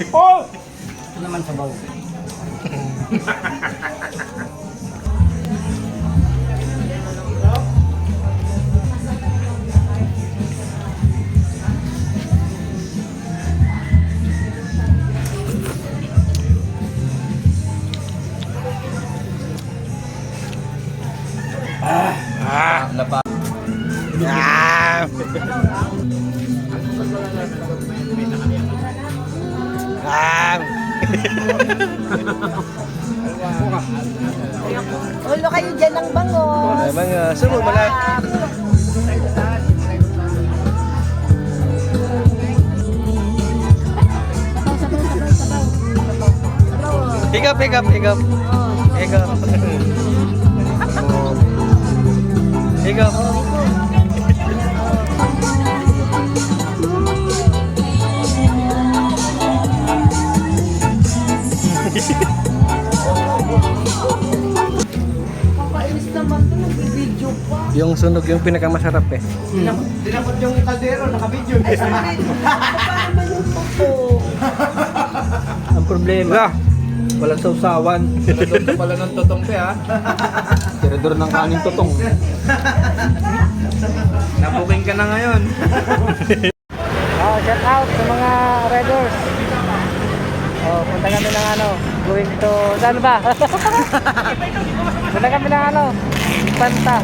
Oh! Ito naman sabaw. Laba. Ah! Ah! Ulo kayo dyan ng bangos. Emang semua malah. Higap. Higap. Higap. Kakainis naman ito, nag-video pa. Yung sunog yung pinakamasarap eh. Dinapot yung kaldero, naka-video. Ay, sorry. Paano yung totoo? Ang problema, walang sausawan. Tirador ka pala ng totong pe ha. Tirador ng kaning totong. Nabuking ka na ngayon. Oh, shout out sa mga riders. Oh, punta kami ng going to, saan ba? Punta kami ng Panta.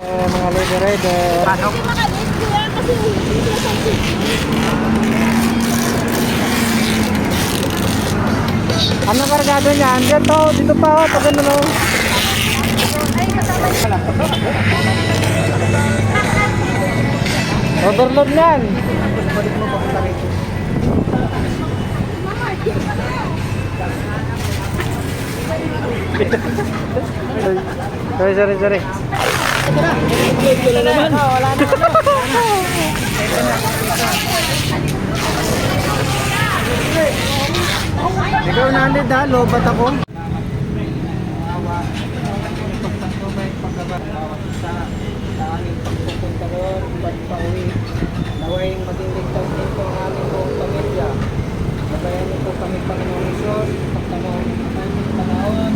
Mga lady rider. Hindi makalis kuya kasi hindi sila sansin. Ano kargado niyan? Dito pa oh, pag ano no. Ay, kasama niya. Overload niyan. Sorry. Wala na. Ikaw nandit ha, lobat ako. Naway maging ligtas din po ang aming buong pamilya. Sabayan niyo po kami, Panginoon Isos, pagtanong ang aming panahon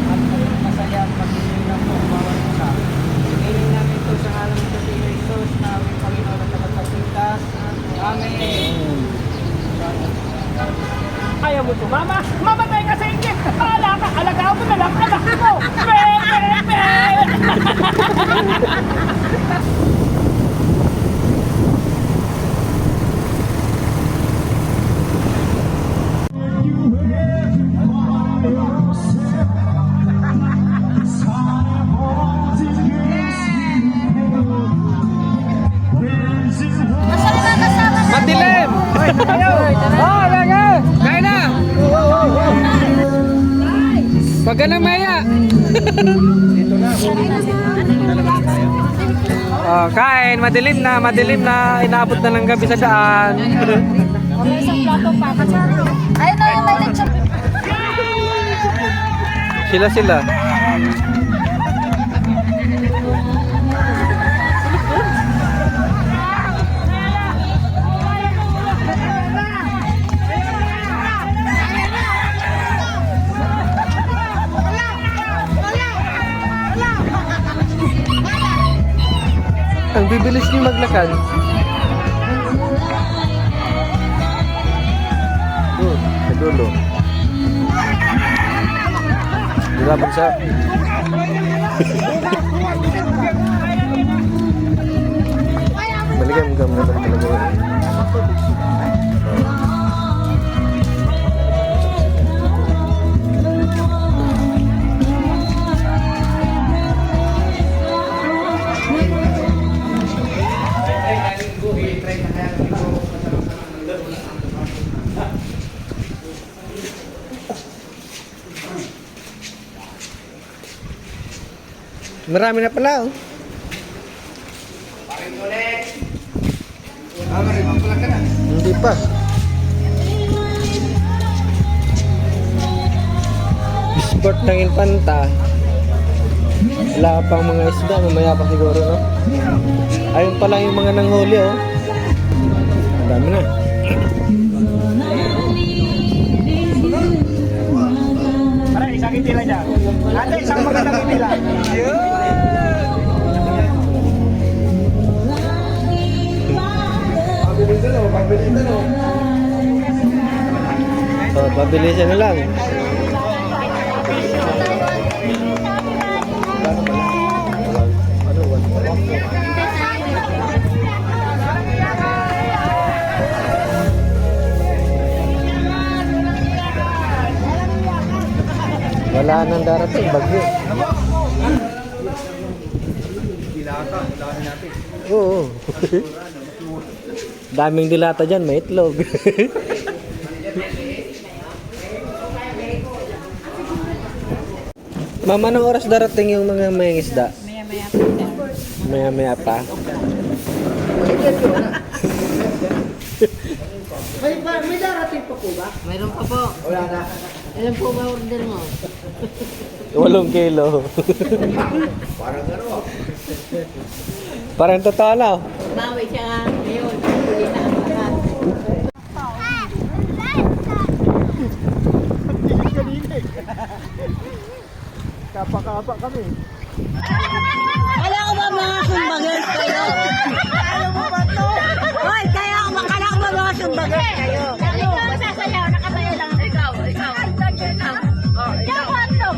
at maging masaya at maging po ang bawat isa. Hingin namin po sa ngalan ng Panginoon Isos na aming Panginoon at tagapagligtas. Amen. Ayaw mo sumama? Mamatay ka sa inggit! Alagaan mo na lang anak mo! Madilim! Oh, gaga! Kain na! Pag ka na maya! Oh, kain, madilim na, inaabot na ng gabi sa daan. May isang plato pa. Ayun na yung may lechon. Sila. Ang bibilis niyo maglakad. Sa dulo. Dilapag sa... Balikan mo naman talaga. Marami na pala oh. Hindi pa. Sport ng Infanta. Wala pang mga isda, mamaya pa siguro no. Ayun pa lang yung mga nanghuli oh. Ang dami na. titira niya. Ate, isang magandang titira. Oh, pabilisan na lang. Wala nang darating, bagyo. Dilata, dami natin. Oo. Daming dilata dyan, may itlog. Ma'am, anong oras darating yung mga may isda? Maya-maya pa. May darating pa po ba? Mayroon pa po. Wala na. Ilan po ba order mo? 8 kilo. Parang ano. Parang totoo na. Bawi siya nga ngayon. Hindi na ang lahat. Kapa-kapa kami. Kala ko ba mga sumbagers kayo? Kala mo ba to? Hoy, kaya ko makala ko ba mga sumbagers kayo? Ikaw masasayaw, nakasayaw lang ako. Ikaw. Oh, ikaw. Ikaw.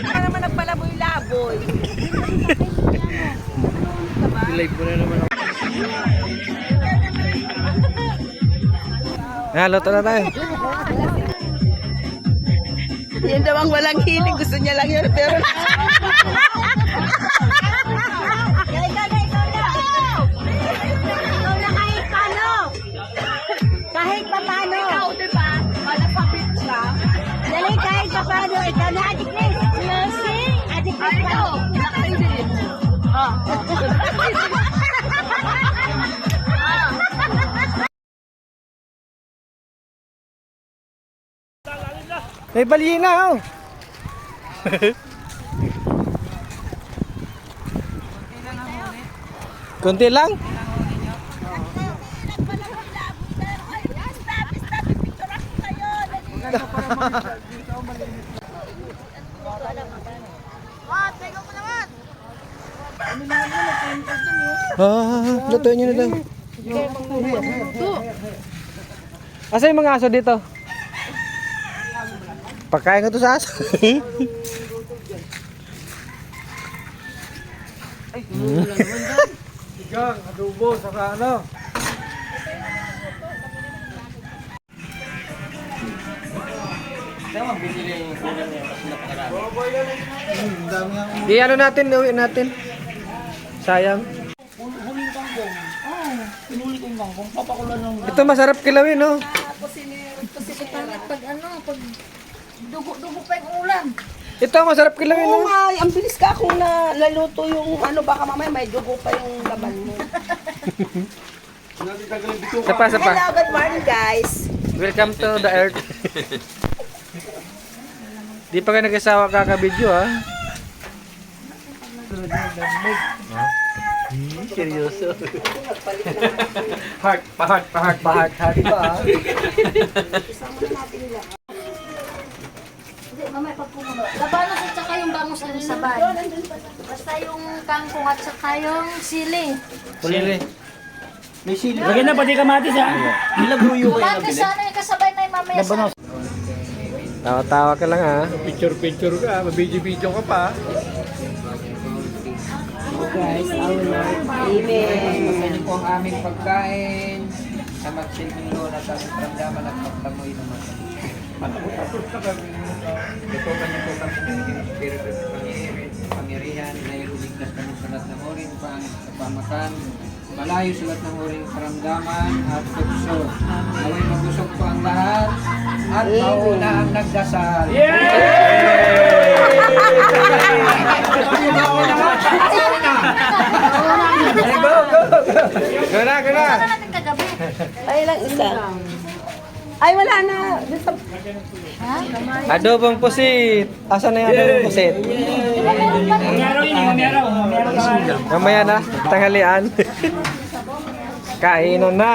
Kaya naman nagpalaboy-laboy. Live mo na naman ako. Luto na tayo. Yan daw ang walang hilig. Gusto niya lang yun. Pero Ikaw na kahit paano. Kahit pa paano. Ikaw, di ba? Malapapit ka. Dali, kahit pa paano. Ikaw na, Adik Liz. Lasing. Adik Liz. Ikaw. Ikaw din. May balina, oh. Kunti lang. Lutuin nyo na daw. Asa yung mga aso dito? Pagkain ko to sa aso. Sigang, adobo, saka ano. Di ano natin, uwi natin. Sayang. Ito masarap kilawin, no? Kasi pag ano, pag dugo-dugo pa yung ulam. Ito masarap kilawin, oo no? nga, ang bilis ka kung nalaluto yung ano, baka mamaya may dugo pa yung laman mo. Sapa. Hello, good morning guys. Welcome to the earth. Di pa ka nag-asawa kakabidyo, ha? Seryoso. Heart pa. Hindi, mamaya pagpumulo. Labanos at saka yung bangus ang sabay. Basta yung kangkong at saka yung sili. Sili. Lagyan na pati kamatis ha. Kamatis sana yung kasabay na yung mamaya sa... Tawa-tawa ka lang, ha? Picture ka, mabidyo-video ka pa. Guys, our Lord. Masaya po ang aming pagkain sa magsilbing lola sa ramdaman at magtamoy naman. Ito kanya po kami ng Espiritu sa Pangirihan na iluligtas kami sa lahat ng orin sa pamakan, malayo sa lahat ng orin karamdaman at tukso. Naway magusok po ang lahat at mauna ang nagdasal. Go na! natin kagabi. Ay lang isa. Ay, wala na. Adobong pusit. Asan na yung adobong pusit? Meron. Mamaya na, tanghalian. Kainan na.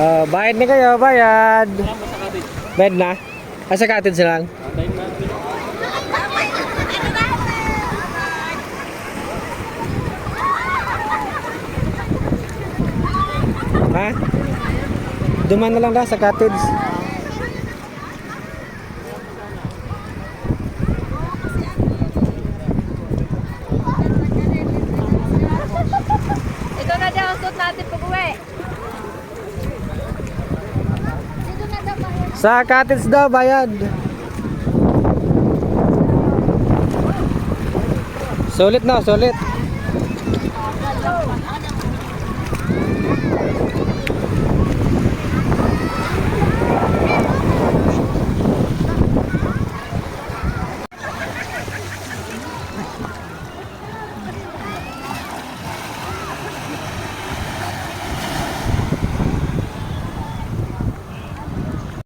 Bayad na kayo, bayad. Bayad na? Sa cottage lang? Ha? Duman na lang sa cottage. Ito na daw ang suit natin pag-uwi. Sa cottage daw, bayad. Sulit na, sulit.